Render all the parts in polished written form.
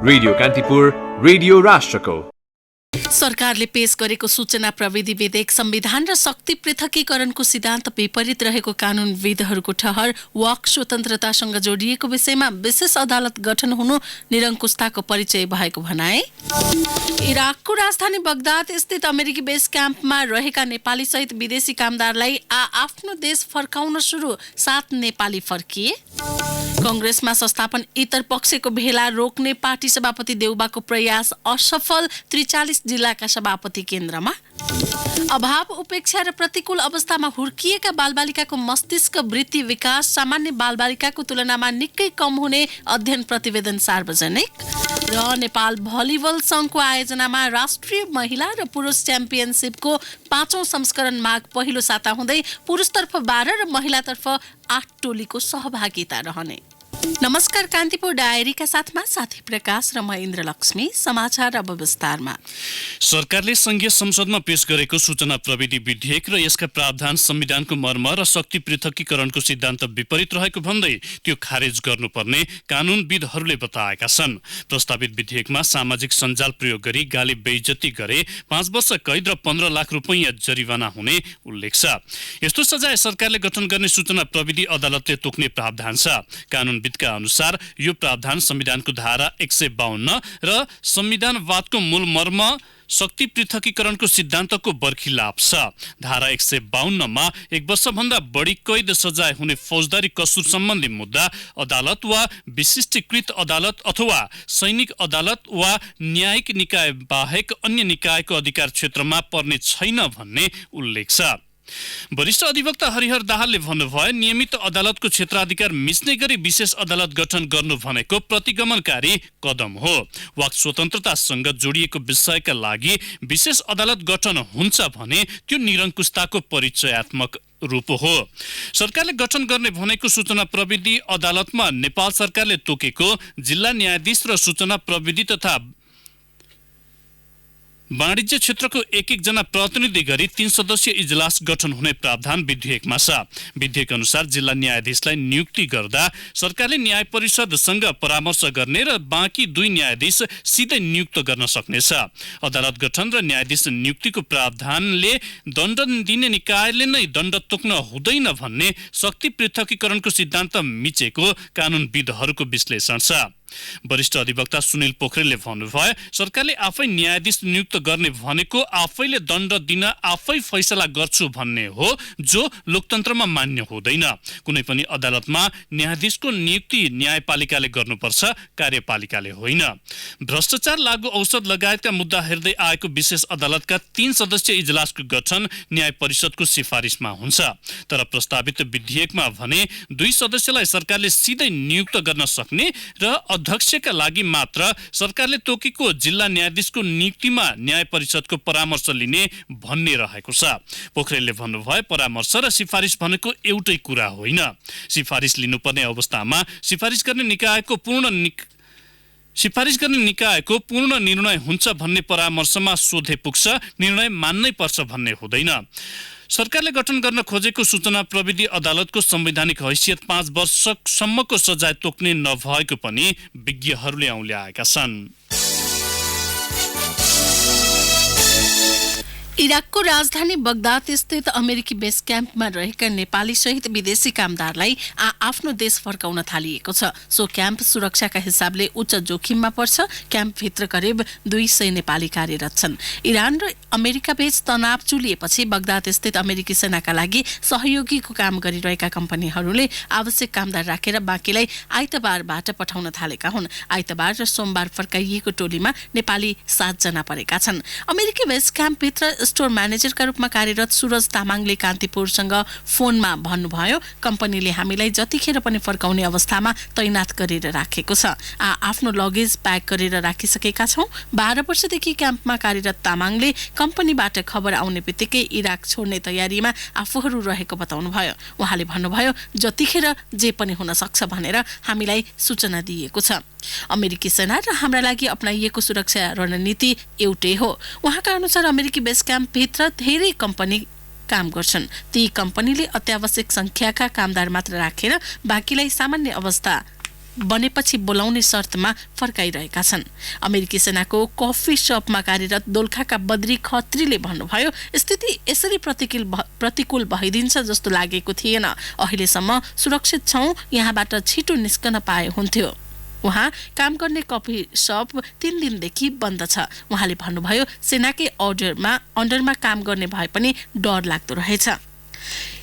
Radio Kantipur, radio राष्ट्रको। सरकारले पेश गरेको सूचना प्रविधि विधेयक संविधान र शक्ति पृथकीकरणको सिद्धान्त विपरीत रहेको कानूनविदहरूको ठहर, वाक स्वतन्त्रतासँग जोडिएको विषयमा विशेष अदालत गठन हुनु निरङ्कुशताको परिचय भएको भनाए। इराकको राजधानी बगदाद स्थित अमेरिकी बेस क्याम्पमा रहेका नेपाली सहित विदेशी कामदारलाई आफ्नो देश फर्काउन सुरु, 7 नेपाली फर्किए। कंग्रेसमा संस्थापन इतर पक्षको भेला रोक्ने पार्टी सभापति देउबाको प्रयास असफल, 43 जिल्लाका सभापति केन्द्रमा। अभाव, उपेक्षा र प्रतिकूल अवस्थामा हुर्किएका बालबालिकाको मस्तिष्क वृद्धि विकास सामान्य बालबालिकाको तुलनामा निकै कम हुने अध्ययन प्रतिवेदन सार्वजनिक। र नेपाल भलिबल संघको आयोजनामा राष्ट्रिय महिला र पुरुष च्याम्पियनसिपको 5औं संस्करण माघ पहिलो साता हुँदै पुरुषतर्फ 12 र महिलातर्फ 8 टोलीको सहभागिता रहने। नमस्कार, कान्तिपुर डायरीका साथमा साथी प्रकाश र म इन्द्रलक्ष्मी। समाचार अब विस्तारमा। सरकारले संघीय संसदमा पेश गरेको सूचना प्रविधि विधेयक र यसका प्रावधान संविधानको मर्म र शक्ति पृथकीकरणको सिद्धान्त विपरीत रहेको भन्दै त्यो खारेज गर्नुपर्ने कानूनविदहरूले बताएका छन्। प्रस्तावित विधेयकमा सामाजिक सञ्जाल प्रयोग गरी गाली बेइज्जती गरे 5 वर्ष कैद र 15 लाख रुपैयाँ जरिवाना हुने उल्लेख छ। यस्तो सजाय सरकारले गठन गर्ने सूचना प्रविधि अदालतले तोक्ने प्रावधान छ। कानूनविदका अनुसार यो प्रावधान संविधानको धारा 152 र संविधानवादको मूल मर्म शक्ति पृथकीकरणको सिद्धान्तको बर्खिलाप छ। धारा 152 मा 1 वर्षभन्दा बढी कैद सजाय हुने फौजदारी कसुर सम्बन्धी मुद्दा अदालत वा विशिष्टीकृत अदालत अथवा सैनिक अदालत वा न्यायिक निकाय बाहेक अन्य निकायको अधिकार क्षेत्रमा पर्ने छैन भन्ने उल्लेख छ। वरिष्ठ अधिवक्ता हरिहर दाहालले भन्नुभयो, नियमित अदालतको क्षेत्राधिकार मिच्ने गरी विशेष अदालत गठन गर्नु भनेको प्रतिगमनकारी कदम हो। वाक स्वतन्त्रतासँग जोडिएको विषयका लागि विशेष अदालत गठन हुन्छ भने त्यो निरङ्कुशताको परिचयात्मक रूप हो। सरकारले गठन गर्ने भनेको सूचना प्रविधि अदालतमा नेपाल सरकारले तोकेको जिल्ला न्यायाधीश र सूचना प्रविधि तथा वाणिज्य क्षेत्रको 1-1 जना प्रतिनिधि गरी 3 सदस्यीय इजलास गठन हुने प्रावधान विधेयकमा छ। विधेयक अनुसार जिल्ला न्यायाधीशलाई नियुक्ति गर्दा सरकारले न्याय परिषदसँग परामर्श गर्ने र बाँकी 2 न्यायाधीश सिधै नियुक्त गर्न सक्नेछ। अदालत गठन र न्यायाधीश नियुक्तिको प्रावधानले दण्ड दिने निकायले नै दण्ड तोक्न हुँदैन भन्ने शक्ति पृथकीकरणको सिद्धान्त मिचेको कानूनविदहरूको विश्लेषण छ। वरिष्ठ अधिवक्ता सुनिल पोखरेलले भन्नुभयो, सरकारले आफै न्यायाधीश नियुक्त गर्ने भनेको आफैले दण्ड दिन आफै फैसला गर्छु भन्ने हो, जो लोकतन्त्रमा मान्य हुँदैन। कुनै पनि अदालतमा न्यायाधीशको नियुक्ति न्यायपालिकाले गर्नुपर्छ, कार्यपालिकाले होइन। भ्रष्टाचार, लागू औषध लगायतका मुद्दा हेर्दै आएको विशेष अदालतका 3 सदस्यीय इजलासको गठन न्याय परिषदको सिफारिसमा हुन्छ। तर प्रस्तावित विधेयकमा भने 2 सदस्यलाई सरकारले सिधै नियुक्त गर्न सक्ने र अध्यक्षका लागि मात्र सरकारले तोकेको जिल्ला न्यायाधीशको नियुक्तिमा न्याय परिषदको परामर्श लिने भन्ने रहेको छ। पोखरेलले भन्नुभयो, परामर्श र सिफारिस भनेको एउटै कुरा होइन। सिफारिस लिनुपर्ने अवस्थामा सिफारिस गर्ने निकायको पूर्ण निर्णय हुन्छ भन्ने परामर्शमा सोधे पुग्छ, निर्णय मान्नै पर्छ भन्ने हुँदैन। सरकारले गठन गर्न खोजेको सूचना प्रविधि अदालतको संवैधानिक हैसियत 5 वर्षसम्मको सजाय तोक्ने नभएको पनि विज्ञहरूले औल्याएका छन्। इराकको राजधानी बगदाद स्थित अमेरिकी बेस क्याम्पमा रहेका नेपाली सहित विदेशी कामदारलाई आफ्नो देश फर्काउन थालिएको छ। सो क्याम्प सुरक्षाका हिसाबले उच्च जोखिममा पर्छ। क्याम्पभित्र करिब 200 नेपाली कार्यरत छन्। इरान र अमेरिका बीच तनाव चुलिएपछि बगदाद स्थित अमेरिकी सेनाका लागि सहयोगीको काम गरिरहेका कम्पनीहरूले आवश्यक कामदार राखेर बाँकीलाई आइतबारबाट पठाउन थालेका हुन्। आइतबार र सोमबार फर्काइएको टोलीमा नेपाली 7 जना परेका छन्। अमेरिकी बेस क्याम्पभित्र स्टोर म्यानेजरका रूपमा कार्यरत सुरज तामाङले कान्तिपुरसँग फोनमा भन्नुभयो, कम्पनीले हामीलाई जतिखेर पनि फर्काउने अवस्थामा तैनात गरेर राखेको छ। आफ्नो लगेज प्याक गरेर राखिसकेका छौँ। 12 वर्षदेखि क्याम्पमा कार्यरत तामाङले कम्पनीबाट खबर आउने बित्तिकै इराक छोड्ने तयारीमा आफूहरू रहेको बताउनुभयो। उहाँले भन्नुभयो, जतिखेर जे पनि हुन सक्छ भनेर हामीलाई सूचना दिएको छ। अमेरिकी सेना र हाम्रा लागि अपनाइएको सुरक्षा रणनीति एउटै हो। उहाँका अनुसार अमेरिकी बेस क्याम्पभित्र धेरै कम्पनी काम गर्छन्। ती कम्पनीले अत्यावश्यक संख्याका कामदार मात्र राखेर बाँकीलाई सामान्य अवस्था बनेपछि बोलाउने शर्तमा फर्काइरहेका छन्। अमेरिकी सेनाको कफी शपमा कार्यरत दोलखाका बद्री खत्रीले भन्नुभयो, स्थिति यसरी प्रतिकूल भइदिन्छ जस्तो लागेको थिएन। अहिलेसम्म सुरक्षित छौं, यहाँबाट छिटो निस्कन पाए हुन्थ्यो। उहाँ काम गर्ने कफी शप 3 दिनदेखि बन्द छ। उहाँले भन्नुभयो, सेनाकै अन्डरमा काम गर्ने भए पनि डर लाग्दो रहेछ।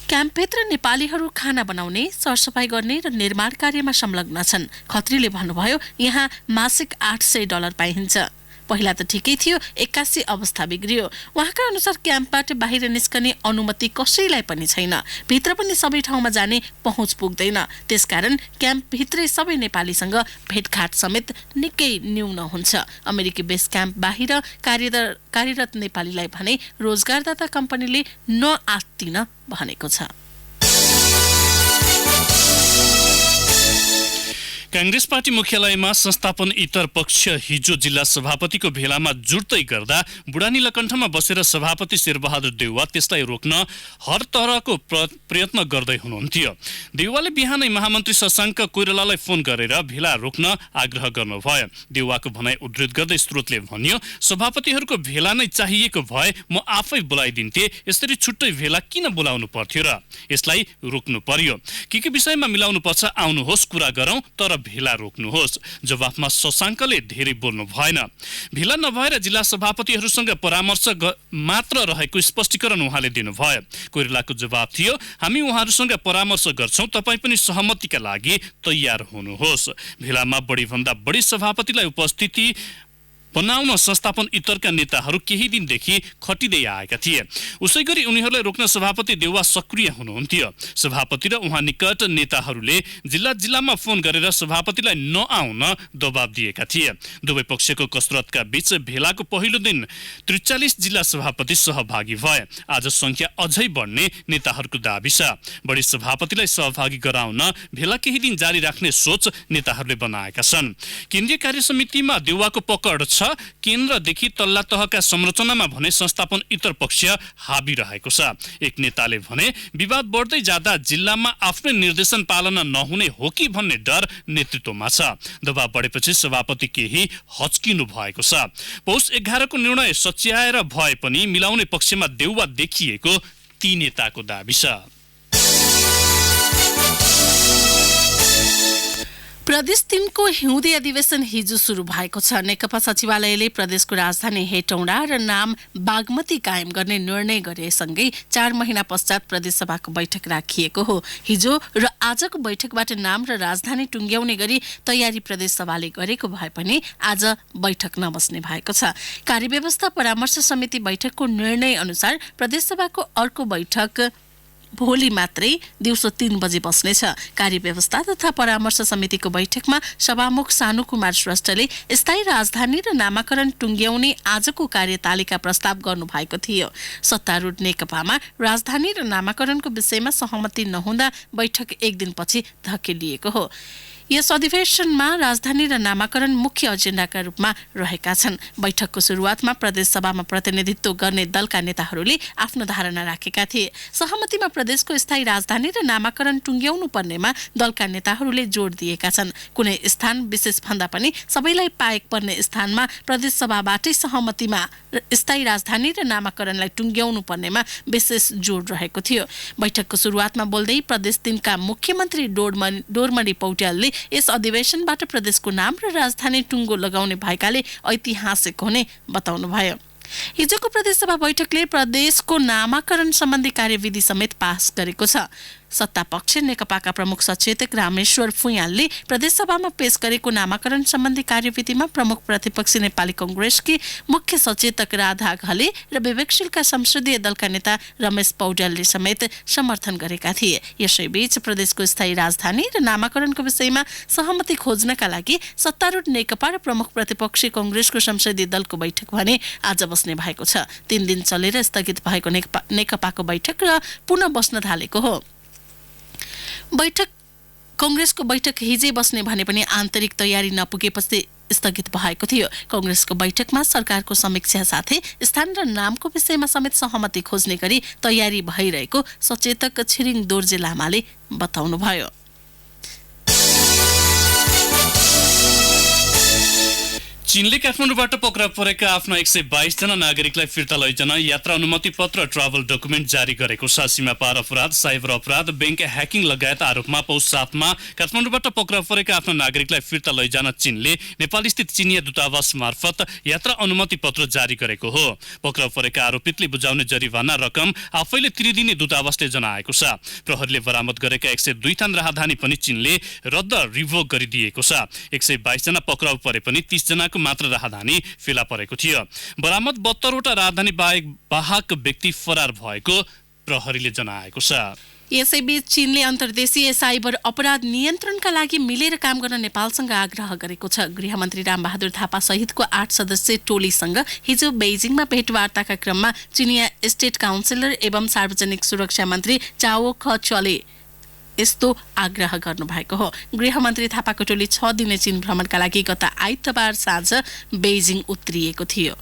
क्याम्पभित्र नेपालीहरू खाना बनाउने, सरसफाई गर्ने र निर्माण कार्यमा संलग्न छन्। खत्रीले भन्नुभयो, यहाँ मासिक $800 पाइन्छ। पहिला त ठिकै थियो, 81 अवस्था बिग्रियो। उहाँका अनुसार क्याम्पबाट बाहिर निस्कने अनुमति कसैलाई पनि छैन। भित्र पनि सबै ठाउँमा जाने पहुँच पुग्दैन। त्यसकारण क्याम्पभित्रै सबै नेपालीसँग भेटघाट समेत निकै न्यून हुन्छ। अमेरिकी बेस क्याम्प बाहिर कार्यरत नेपालीलाई भने रोजगारदाता कम्पनीले नआत्तिन भनेको छ। कांग्रेस पार्टी मुख्यालयमा संस्थापन इतर पक्ष हिजो जिल्ला सभापतिको भेलामा जुट्दै गर्दा बुढानी लकण्ठमा बसेर सभापति शेरबहादुर देउवा त्यसलाई रोक्न हर तरहको प्रयत्न गर्दै हुनुहुन्थ्यो। देउवाले बिहानै महामन्त्री शशाङ्क कोइरालालाई फोन गरेर भेला रोक्न आग्रह गर्नुभयो। देउवाको भनाइ उद्धृत गर्दै स्रोतले भन्यो, सभापतिहरूको भेला नै चाहिएको भए म आफै बोलाइदिन्थे, यसरी छुट्टै भेला किन बोलाउनु पर्थ्यो र? यसलाई रोक्नु पर्यो। के विषयमा मिलाउनु पर्छ आउनुहोस्, कुरा गरौँ, तर भेला रोक्नुहोस्। जवाफमा शशाङ्कले धेरै बोल्नु भएन। भेला नभएर जिल्ला सभापतिहरूसँग परामर्श मात्र रहेको स्पष्टीकरण उहाँले दिनुभयो। कोइरालाको जवाफ थियो, हामी उहाँहरूसँग परामर्श गर्छौं, तपाईँ पनि सहमतिका लागि तयार हुनुहोस्। भेलामा बढीभन्दा बढी सभापतिलाई उपस्थिति बनाउन संस्थापन इतरका नेताहरू केही दिनदेखि खटिँदै आएका थिए। उसैगरी उनीहरूलाई रोक्न सभापति देउवा सक्रिय हुनुहुन्थ्यो। सभापति र उहाँ निकट नेताहरूले जिल्लामा फोन गरेर सभापतिलाई नआउन दबाब दिएका थिए। दुवै पक्षको कसरतका बीच भेलाको पहिलो दिन 43 जिल्ला सभापति सहभागी भए। आज संख्या अझै बढ्ने नेताहरूको दाबी छ। बढी सभापतिलाई सहभागी गराउन भेला केही दिन जारी राख्ने सोच नेताहरूले बनाएका छन्। केन्द्रीय कार्यसमितिमा देउवाको पकड छ। केन्द्रदेखि तल्ला तहका संरचनामा भने संस्थापन इतर पक्ष हाबी रहेको छ। एक नेताले भने विवाद बढ्दै जाँदा जिल्लामा आफ्नै निर्देशन पालना नहुने हो कि भन्ने डर नेतृत्वमा छ। दबाब बढेपछि सभापति केही हच्किनु भएको छ। पौष 11 को निर्णय सच्याएर भए पनि मिलाउने पक्षमा देउवा देखिएको ती नेताको दाबी छ। प्रदेश 3 को हिउँदे अधिवेशन हिजो सुरु भएको छ। नेकपा सचिवालयले प्रदेशको राजधानी हेटौँडा र नाम बागमती कायम गर्ने निर्णय गरेसँगै 4 महिना पश्चात प्रदेशसभाको बैठक राखिएको हो। हिजो र आजको बैठकबाट नाम र राजधानी टुङ्ग्याउने गरी तयारी प्रदेशसभाले गरेको भए पनि आज बैठक नबस्ने भएको छ। कार्यव्यवस्था परामर्श समिति बैठकको निर्णय अनुसार प्रदेशसभाको अर्को बैठक भोलि मात्रै दिउँसो 3 बजे बस्नेछ। कार्यव्यवस्था तथा परामर्श समितिको बैठकमा सभामुख सानु कुमार श्रेष्ठले स्थायी राजधानी र नामाकरण टुङ्ग्याउने आजको कार्यतालिका प्रस्ताव गर्नुभएको थियो। सत्तारूढ नेकपामा राजधानी र नामाकरणको विषयमा सहमति नहुँदा बैठक 1 दिनपछि धकेलिएको हो। यस अधिवेशनमा राजधानी र नामाकरण मुख्य एजेन्डाका रूपमा रहेका छन्। बैठकको सुरुवातमा प्रदेशसभामा प्रतिनिधित्व गर्ने दलका नेताहरूले आफ्नो धारणा राखेका थिए। सहमतिमा प्रदेशको स्थायी राजधानी र नामाकरण टुङ्ग्याउनु पर्नेमा दलका नेताहरूले जोड दिएका छन्। कुनै स्थान विशेष भन्दा पनि सबैलाई पाएक पर्ने स्थानमा प्रदेशसभाबाटै सहमतिमा स्थायी राजधानी र नामाकरणलाई टुङ्ग्याउनु पर्नेमा विशेष जोड रहेको थियो। बैठकको सुरुवातमा बोल्दै प्रदेश 3 का मुख्यमन्त्री डोरमणि पौड्यालले यस अधिवेशनबाट प्रदेशको नाम र राजधानी टुङ्गो लगाउने भएकाले ऐतिहासिक हुने बताउनुभयो। हिजोको प्रदेशसभा बैठकले प्रदेशको नामाकरण सम्बन्धी कार्यविधि समेत पास गरेको छ। सत्ता पक्ष नेकपाका प्रमुख सचेतक रामेश्वर फुयालले प्रदेशसभामा पेश गरेको नामाकरण सम्बन्धी कार्यविधिमा प्रमुख प्रतिपक्षी नेपाली कांग्रेसकी मुख्य सचेतक राधा घले र विवेकशीलका संसदीय दलका नेता रमेश पौड्यालले समेत समर्थन गरेका थिए। यसैबीच प्रदेशको स्थायी राजधानी र नामाकरणको विषयमा सहमति खोज्नका लागि सत्तारूढ नेकपा र प्रमुख प्रतिपक्षी कांग्रेसको संसदीय दलको बैठक भने आज बस्ने भएको छ। 3 दिन चलेर स्थगित भएको नेकपाको बैठक र पुनः बस्न थालेको हो। कांग्रेसको बैठक हिजै बस्ने भने पनि आन्तरिक तयारी नपुगेपछि स्थगित भएको थियो। कांग्रेसको बैठकमा सरकारको समीक्षा साथै स्थान र नामको विषयमा समेत सहमति खोज्ने गरी तयारी भइरहेको सचेतक छिरिङ दोर्जे लामाले बताउनुभयो। चीनले काठमाडौँबाट पक्राउ परेका आफ्ना 122 जना नागरिकलाई फिर्ता लैजान यात्रा अनुमति पत्र ट्राभल डकुमेन्ट जारी गरेको छ। सीमा पार अपराध, साइबर अपराध, बैंक ह्याकिङ लगायत आरोपमा पौष 7 मा काठमाडौँबाट पक्राउ परेका आफ्ना नागरिकलाई फिर्ता लैजान चीनले नेपालस्थित चिनिया दूतावास मार्फत यात्रा अनुमति पत्र जारी गरेको हो। पक्राउ परेका आरोपितले बुझाउने जरिवाना रकम आफैले तिरिदिने दूतावासले जनाएको छ। प्रहरीले बरामद गरेका 102 थान राहदानी पनि चीनले रद्द रिभोक गरिदिएको छ। 122 जना पक्राउ परे पनि 30 जनाको मात्र राहदानी फेला परेको थियो। बरामद 72 वटा राहदानी वाहक व्यक्ति फरार भएको प्रहरीले जनाएको छ। यसैबीच चीनले अन्तर्देशीय साइबर अपराध नियन्त्रणका लागि मिलेर काम गर्न नेपालसँग आग्रह गरेको छ। गृहमन्त्री रामबहादुर थापा सहितको 8 सदस्यीय टोलीसँग हिजो बेइजिङमा भेटवार्ताका क्रममा चिनिया स्टेट काउन्सिलर एवं सार्वजनिक सुरक्षा मन्त्री चाओ खचले यस्तो आग्रह गर्नुभएको हो। गृहमन्त्री थापाको टोली 6 दिने चीन भ्रमणका लागि गत आइतबार साँझ बेइजिङ उत्रिएको थियो।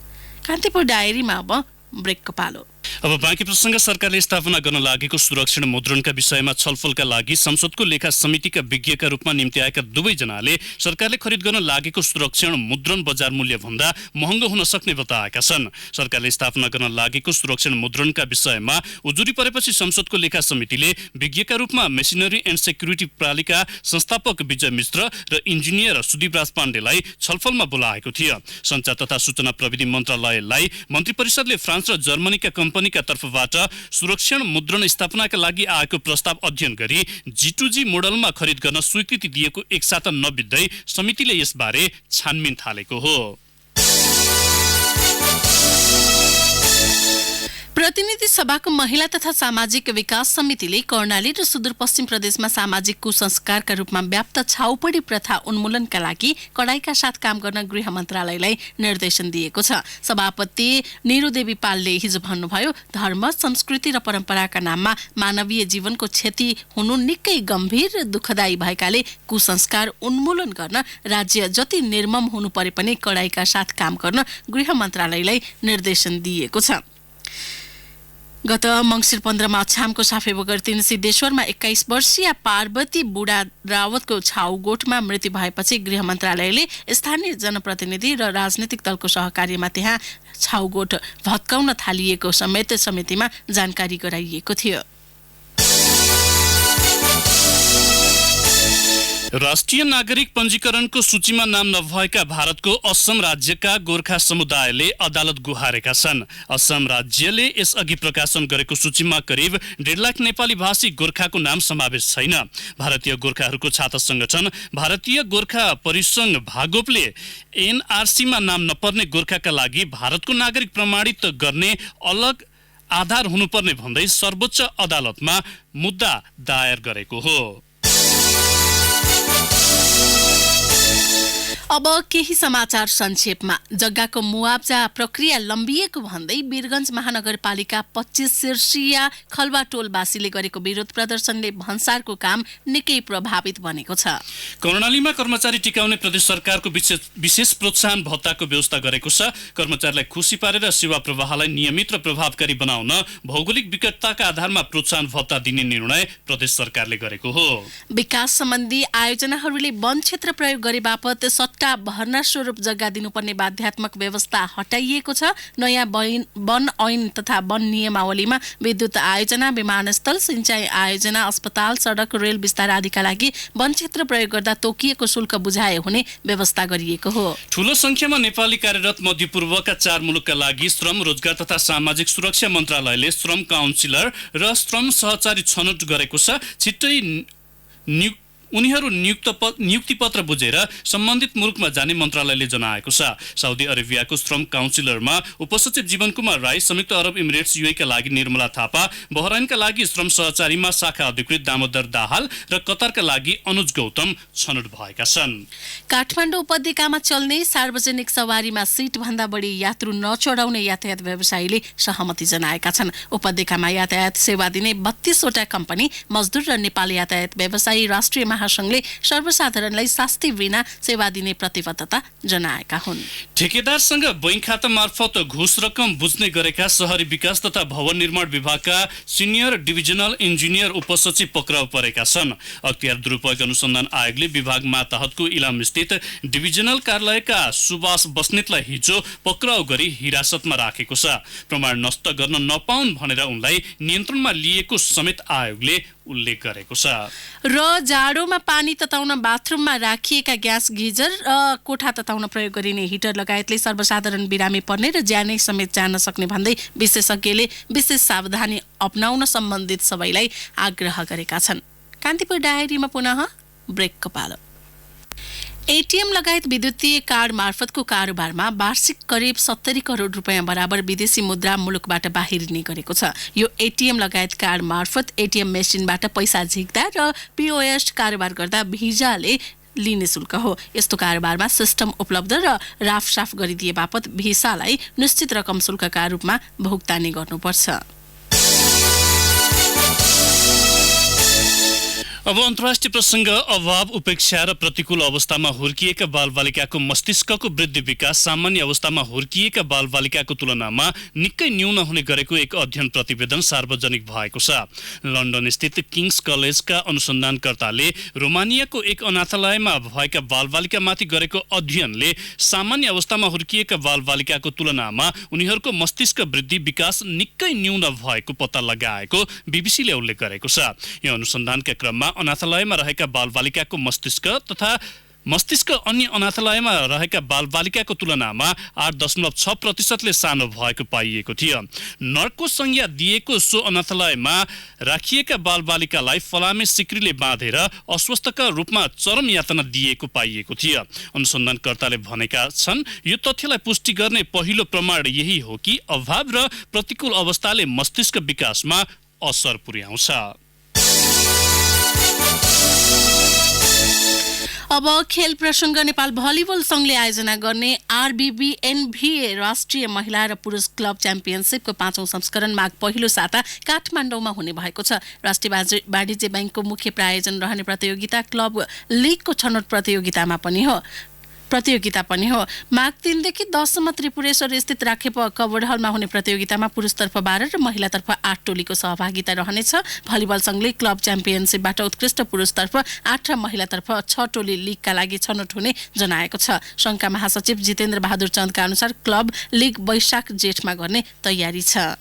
कान्तिपुर डायरीमा अब ब्रेकको पालो। अब बाँकी प्रसङ्ग। सरकारले स्थापना गर्न लागेको सुरक्षण मुद्रणका विषयमा छलफलका लागि संसदको लेखा समितिका विज्ञका रूपमा निम्ति आएका दुवैजनाले सरकारले खरिद गर्न लागेको सुरक्षण मुद्रण बजार मूल्य भन्दा महँगो हुन सक्ने बताएका छन्। सरकारले स्थापना गर्न लागेको सुरक्षण मुद्रणका विषयमा उजुरी परेपछि संसदको लेखा समितिले विज्ञका रूपमा मेसिनरी एन्ड सेक्युरिटी प्रणालीका संस्थापक विजय मिश्र र इन्जिनियर सुदीपराज पाण्डेलाई छलफलमा बोलाएको थियो। सञ्चार तथा सूचना प्रविधि मन्त्रालयलाई मन्त्री परिषदले फ्रान्स र जर्मनीका कम्पनीका तर्फबाट सुरक्षण मुद्रण स्थापनाका लागि आएको प्रस्ताव अध्ययन गरी G2G मोडलमा खरिद गर्न स्वीकृति दिएको एक साता नबित्दै समितिले यसबारे छानबिन थालेको हो। प्रतिनिधि सभाको महिला तथा सामाजिक विकास समितिले कर्णाली र सुदूरपश्चिम प्रदेशमा सामाजिक कुसंस्कारका रूपमा व्याप्त छाउपडी प्रथा उन्मूलनका लागि कडाइका साथ काम गर्न गृह मन्त्रालयलाई निर्देशन दिएको छ। सभापति निरुदेवी पालले हिजो भन्नुभयो, धर्म, संस्कृति र परम्पराका नाममा मानवीय जीवनको क्षति हुनु निकै गम्भीर र दुःखदायी भएकाले कुसंस्कार उन्मूलन गर्न राज्य जति निर्मम हुनु परे पनि कडाइका साथ काम गर्न गृह मन्त्रालयलाई निर्देशन दिएको छ। गत मङ्सिर 15 मा अछामको साफेबगर 3 सिद्धेश्वरमा 21 वर्षीय पार्वती बुढा रावतको छाउगोठमा मृत्यु भएपछि गृह मन्त्रालयले स्थानीय जनप्रतिनिधि र राजनीतिक दलको सहकार्यमा त्यहाँ छाउगोठ भत्काउन थालिएको समेत समितिमा जानकारी गराइएको थियो। राष्ट्रिय नागरिक पञ्जीकरणको सूचीमा नाम नभएका भारतको असम राज्यका गोर्खा समुदायले अदालत गुहारेका छन्। असम राज्यले यसअघि प्रकाशन गरेको सूचीमा करिब 1.5 लाख नेपाली भाषी गोर्खाको नाम समावेश छैन। भारतीय गोर्खाहरूको छात्र संगठन भारतीय गोर्खा परिसंघ भागोपले एनआरसीमा नाम नपर्ने गोर्खाका लागि भारतको नागरिक प्रमाणित गर्ने अलग आधार हुनुपर्ने भन्दै सर्वोच्च अदालतमा मुद्दा दायर गरेको हो। अब केही समाचार संक्षेपमा। जग्गाको मुआब्जा प्रक्रिया लम्बिएको भन्दै वीरगञ्ज महानगरपालिका 25 शीर्षीय खलवा टोलवासीले गरेको विरोध प्रदर्शनले भन्सारको काम निकै प्रभावित बनेको छ। कर्णालीमा कर्मचारी टिकाउने प्रदेश सरकारको विशेष प्रोत्साहन भत्ताको व्यवस्था गरेको छ। कर्मचारीलाई खुसी पारेर सेवा प्रवाहलाई नियमित र प्रभावकारी बनाउन भौगोलिक विकटताका आधारमा प्रोत्साहन भत्ता दिने निर्णय प्रदेश सरकारले गरेको हो। विकास सम्बन्धी आयोजनाहरूले वन क्षेत्र प्रयोग गरे बापत भर्ना स्वरूप जग्गा दिनुपर्ने बाध्यात्मक व्यवस्था हटाइएको छ। नयाँ वन ऐन तथा वन नियमावलीमा विद्युत आयोजना, विमानस्थल, सिंचाई आयोजना, अस्पताल, सडक, रेल विस्तार आदिका लागि वन क्षेत्र प्रयोग गर्दा तोकिएको शुल्क बुझाए हुने व्यवस्था गरिएको हो। ठूलो संख्यामा नेपाली कार्यरत मध्यपूर्वका 4 मुलुकका लागि श्रम, रोजगार तथा सामाजिक सुरक्षा मन्त्रालयले श्रम काउन्सिलर र श्रम सहचारी छनौट गरेको छ। छिट्टै उनीहरू नियुक्ति पत्र बुझेर सम्बन्धित मुलुकमा जाने मन्त्रालयले जनाएको छ। साउदी अरेबियाको श्रम काउन्सिलरमा उपसचिव जीवन कुमार राई, संयुक्त अरब इमिरेट्स युएका लागि निर्मला थापा, बहराइनका लागि श्रम सहचारीमा शाखा अधिकृत दामोदर दाहाल र कतारका लागि अनुज गौतम छनौट भएका छन्। काठमाडौँ उपत्यकामा चल्ने सार्वजनिक सवारीमा सीट भन्दा बढी यात्रु नचढाउने यातायात व्यवसायीले सहमति जनाएका छन्। उपत्यकामा यातायात सेवा दिने 32 वटा कम्पनी, मजदुर र नेपाल यातायात व्यवसायी राष्ट्रिय महासंघले सर्वसाधारणलाई शास्ति बिना सेवा दिने प्रतिबद्धता जनाएका हुन्। ठेकेदारसँग बैंक खाता मार्फत घुस रकम बुझ्ने गरेका शहरी विकास तथा भवन निर्माण विभागका सिनियर डिभिजनल इन्जिनियर उपसचिव पक्राउ परेका छन्। अख्तियार दुरुपयोग अनुसन्धान आयोगले विभाग मातहतको इलाम स्थित डिभिजनल कार्यालयका सुभाष बस्नेतलाई हिजो पक्राउ गरी हिरासतमा राखेको छ। प्रमाण नष्ट गर्न नपाउन् भनेर उनलाई नियन्त्रणमा लिएको समेत आयोगले उल्लेख गरेको छ। र जाडोमा पानी तताउन बाथरुममा राखिएका ग्यास गिजर र कोठा तताउन प्रयोग गरिने हिटर लगायतले सर्वसाधारण बिरामी पर्ने र ज्यानै समेत जान सक्ने भन्दै विशेषज्ञले विशेष सावधानी अपनाउन सम्बन्धित सबैलाई आग्रह गरेका छन्। कान्तिपुर डायरीमा पुनः ब्रेकको पालो। एटीएम लगायत विद्युतीय कार्ड मार्फतको कारोबारमा वार्षिक करिब 70 करोड रुपियाँ बराबर विदेशी मुद्रा मुलुकबाट बाहिरिने गरेको छ। यो एटीएम लगायत कार्ड मार्फत एटीएम मेसिनबाट पैसा झिक्दा र पीओएस कारोबार गर्दा भिजाले लिने शुल्क हो। यस्तो कारोबारमा सिस्टम उपलब्ध र राफसाफ गरिदिए बापत भिसालाई निश्चित रकम शुल्कका रूपमा भुक्तानी गर्नुपर्छ। अब अन्तर्राष्ट्रिय प्रसङ्ग। अभाव, उपेक्षा र प्रतिकूल अवस्थामा हुर्किएका बालबालिकाको मस्तिष्कको वृद्धि विकास सामान्य अवस्थामा हुर्किएका बालबालिकाको तुलनामा निकै न्यून हुने गरेको एक अध्ययन प्रतिवेदन सार्वजनिक भएको छ। लन्डन स्थित किङ्स कलेजका अनुसन्धानकर्ताले रोमानियाको एक अनाथालयमा भएका बालबालिकामाथि गरेको अध्ययनले सामान्य अवस्थामा हुर्किएका बालबालिकाको तुलनामा उनीहरूको मस्तिष्क वृद्धि विकास निकै न्यून भएको पत्ता लगाएको बीबीसीले उल्लेख गरेको छ। यो अनुसन्धानका क्रममा अनाथालयमा रहेका बालबालिकाको मस्तिष्क अन्य अनाथालयमा रहेका बालबालिकाको तुलनामा 8.6% सानो भएको पाइएको थियो। नर्को संज्ञा दिएको सो अनाथालयमा राखिएका बालबालिकालाई फलामे सिक्रीले बाँधेर अस्वस्थका रूपमा चरम यातना दिएको पाइएको थियो। अनुसन्धानकर्ताले भनेका छन्, यो तथ्यलाई पुष्टि गर्ने पहिलो प्रमाण यही हो कि अभाव र प्रतिकूल अवस्थाले मस्तिष्क विकासमा असर पुर्याउँछ। अब खेल प्रसङ्ग। नेपाल भलिबल संघले आयोजना गर्ने आरबीबीएनभीए राष्ट्रिय महिला र पुरुष क्लब च्याम्पियनसिपको 5औं संस्करण माघ पहिलो साता काठमाडौँमा हुने भएको छ। राष्ट्रिय वाणिज्य बैंकको मुख्य प्रायोजन रहने प्रतियोगिता क्लब लिगको छनौट प्रतियोगिता पनि हो। माघ 3 देखि 10 सम्म त्रिपुरेश्वर स्थित राखेप कवर्ड हलमा हुने प्रतियोगितामा पुरुषतर्फ 12 र महिलातर्फ 8 टोलीको सहभागिता रहनेछ। भलिबल संघले क्लब च्याम्पियनसिपबाट उत्कृष्ट पुरुषतर्फ 8 र महिलातर्फ 6 टोली लिगका लागि छनौट हुने जनाएको छ। संघका महासचिव जितेन्द्र बहादुर चन्दका अनुसार क्लब लिग वैशाख जेठमा गर्ने तयारी छ।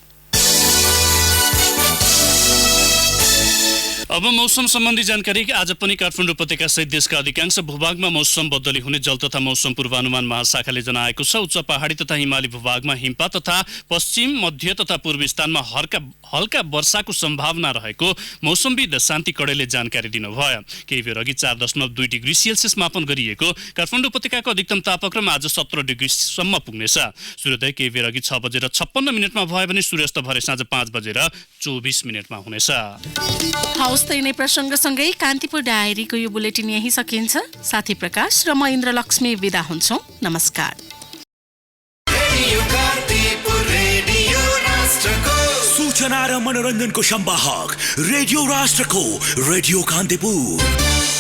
अब मौसम सम्बन्धी जानकारी। आज पनि काठमाडौँ उपत्यका सहित देशका अधिकांश भूभागमा मौसम बदली हुने जल तथा मौसम पूर्वानुमान महाशाखाले जनाएको छ। उच्च पहाडी तथा हिमाली भूभागमा हिमपात तथा पश्चिम, मध्य तथा पूर्वी स्थानमा हल्का वर्षाको सम्भावना रहेको मौसमविद शान्ति कडेलले जानकारी दिनुभयो। केही बेर अघि 4.2 डिग्री सेल्सियस मापन गरिएको काठमाडौँ उपत्यकाको अधिकतम तापक्रम आज 17 डिग्रीसम्म पुग्नेछ। सूर्योदय केही बेर अघि 6:56 भयो भने सूर्यास्त भरे साँझ 5:24 हुनेछ। त्यही नै प्रसङ्गसँगै कान्तिपुर डायरीको यो बुलेटिन यही सकिन्छ। साथी प्रकाश र म इन्द्र लक्ष्मी बिदा हुन्छौँ। नमस्कार। सूचना र मनोरञ्जनको संवाहक रेडियो राष्ट्रको रेडियो कान्तिपुर।